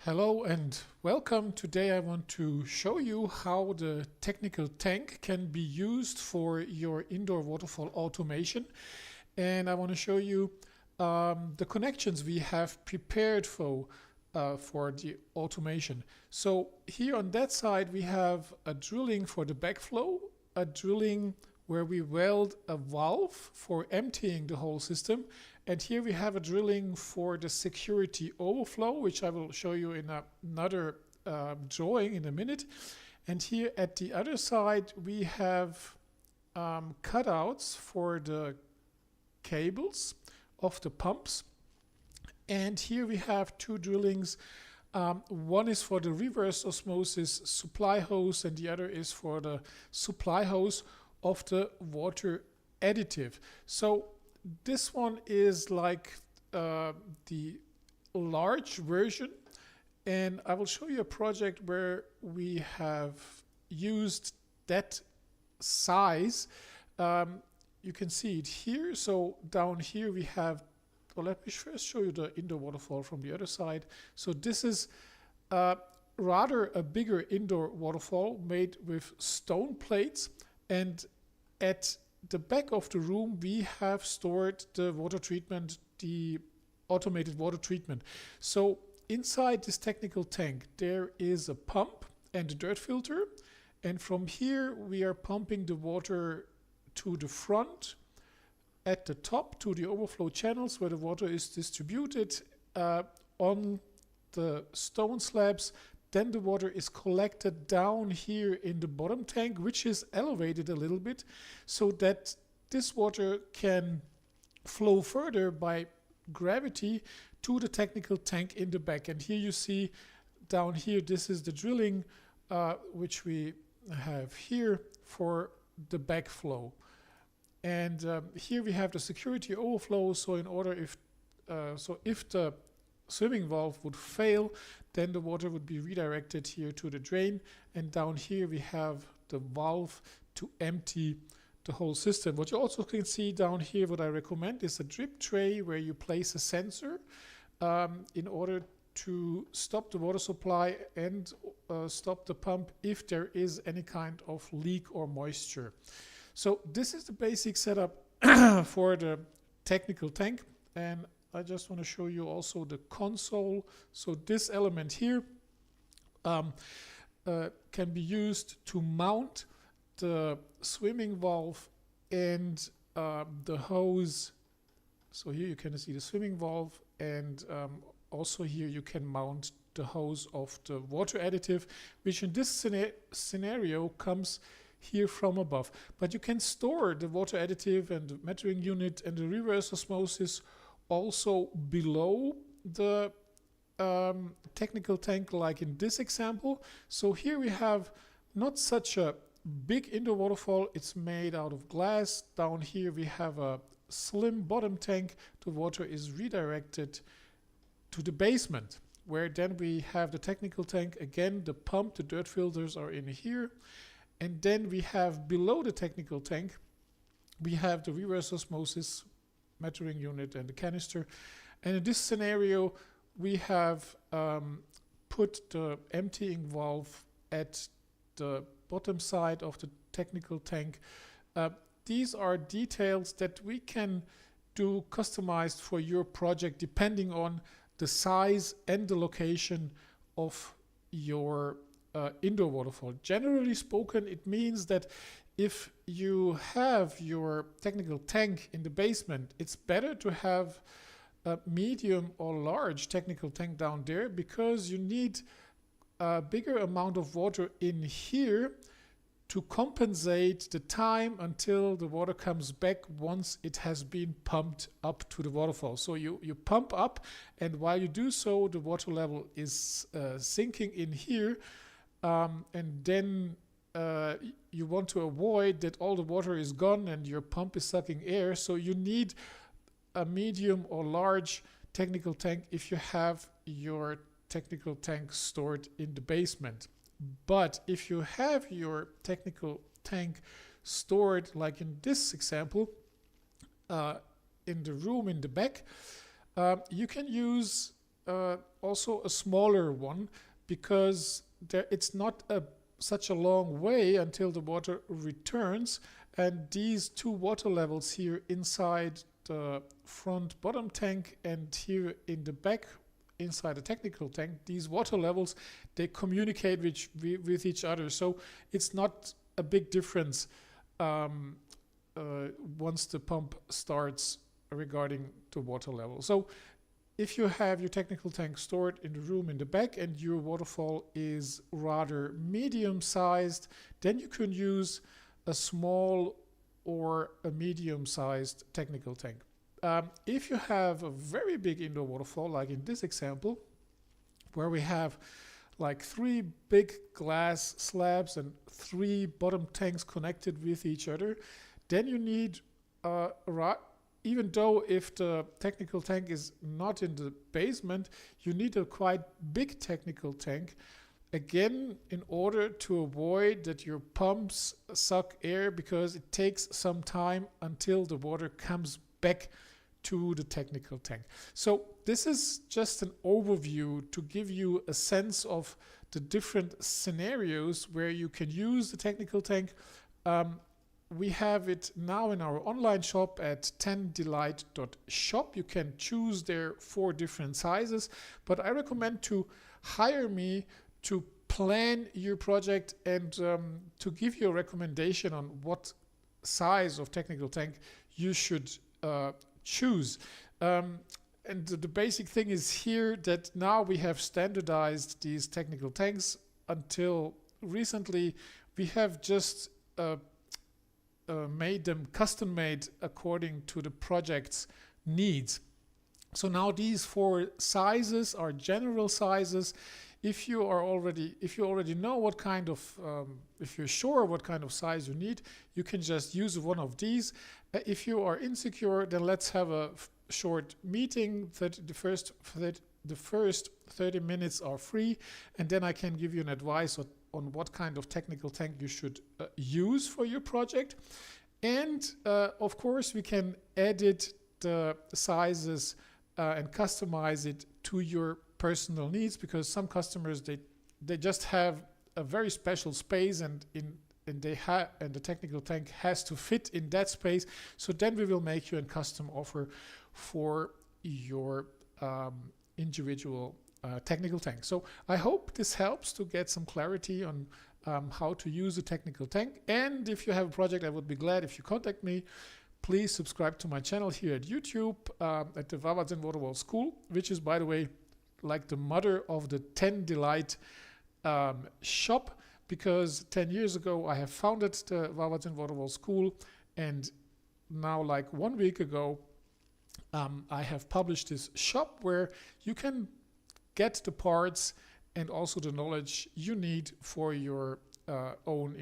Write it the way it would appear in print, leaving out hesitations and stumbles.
Hello and welcome. Today I want to show you how the technical tank can be used for your indoor waterfall automation. And I want to show you the connections we have prepared for the automation. So here on that side we have a drilling for the backflow, a drilling where we weld a valve for emptying the whole system. And here we have a drilling for the security overflow, which I will show you in another drawing in a minute. And here at the other side, we have cutouts for the cables of the pumps. And here we have two drillings. One is for the reverse osmosis supply hose, and the other is for the supply hose of the water additive. So this one is like the large version, and I will show you a project where we have used that size. You can see it here. So down here we have, well, let me first show you the indoor waterfall from the other side. So this is rather a bigger indoor waterfall made with stone plates, and at the back of the room we have stored the water treatment, the automated water treatment. So inside this technical tank there is a pump and a dirt filter, and from here we are pumping the water to the front at the top to the overflow channels where the water is distributed on the stone slabs. Then the water is collected down here in the bottom tank, which is elevated a little bit so that this water can flow further by gravity to the technical tank in the back. And here you see down here, this is the drilling which we have here for the backflow. And here we have the security overflow. So in order if the swimming valve would fail, then the water would be redirected here to the drain, and down here we have the valve to empty the whole system. What you also can see down here, what I recommend, is a drip tray where you place a sensor in order to stop the water supply and stop the pump if there is any kind of leak or moisture. So this is the basic setup for the technical tank, and I just want to show you also the console. So this element here can be used to mount the swimming valve and the hose. So here you can see the swimming valve, and also here you can mount the hose of the water additive, which in this scenario comes here from above. But you can store the water additive and the metering unit and the reverse osmosis also below the technical tank, like in this example. So here we have not such a big indoor waterfall. It's made out of glass. Down here we have a slim bottom tank. The water is redirected to the basement, where then we have the technical tank. Again, the pump, the dirt filters are in here. And then we have below the technical tank, we have the reverse osmosis metering unit and the canister. And in this scenario we have put the emptying valve at the bottom side of the technical tank. These are details that we can do customized for your project depending on the size and the location of your indoor waterfall. Generally spoken, it means that if you have your technical tank in the basement, it's better to have a medium or large technical tank down there, because you need a bigger amount of water in here to compensate the time until the water comes back once it has been pumped up to the waterfall. So you pump up, and while you do so, the water level is sinking in here, and then you want to avoid that all the water is gone and your pump is sucking air. So you need a medium or large technical tank if you have your technical tank stored in the basement. But if you have your technical tank stored, like in this example, in the room in the back, you can use also a smaller one, because it's not such a long way until the water returns, and these two water levels here inside the front bottom tank and here in the back inside the technical tank, these water levels, they communicate with each other, so it's not a big difference once the pump starts regarding the water level. So if you have your technical tank stored in the room in the back and your waterfall is rather medium sized, then you can use a small or a medium sized technical tank. If you have a very big indoor waterfall, like in this example, where we have like 3 big glass slabs and 3 bottom tanks connected with each other, then you need even though if the technical tank is not in the basement, you need a quite big technical tank, again, in order to avoid that your pumps suck air, because it takes some time until the water comes back to the technical tank. So this is just an overview to give you a sense of the different scenarios where you can use the technical tank. We have it now in our online shop at 10delight.shop. You can choose there 4 different sizes, but I recommend to hire me to plan your project and to give you a recommendation on what size of technical tank you should choose. And the basic thing is here that now we have standardized these technical tanks. Until recently, we have just made them custom made according to the project's needs. So now these 4 sizes are general sizes. If you already know what kind of, if you're sure what kind of size you need, you can just use one of these. If you are insecure, then let's have a short meeting. That the first 30 minutes are free, and then I can give you an advice on what kind of technical tank you should use for your project. And of course, we can edit the sizes and customize it to your personal needs, because some customers they just have a very special space, and the technical tank has to fit in that space. So then we will make you a custom offer for your individual technical tank. So I hope this helps to get some clarity on how to use a technical tank. And if you have a project, I would be glad if you contact me. Please subscribe to my channel here at YouTube at the Wawazen Waterwall School, which is, by the way, like the mother of the 10 Delight shop, because 10 years ago I have founded the Wawazen Waterwall School, and now, like 1 week ago, I have published this shop where you can get the parts and also the knowledge you need for your own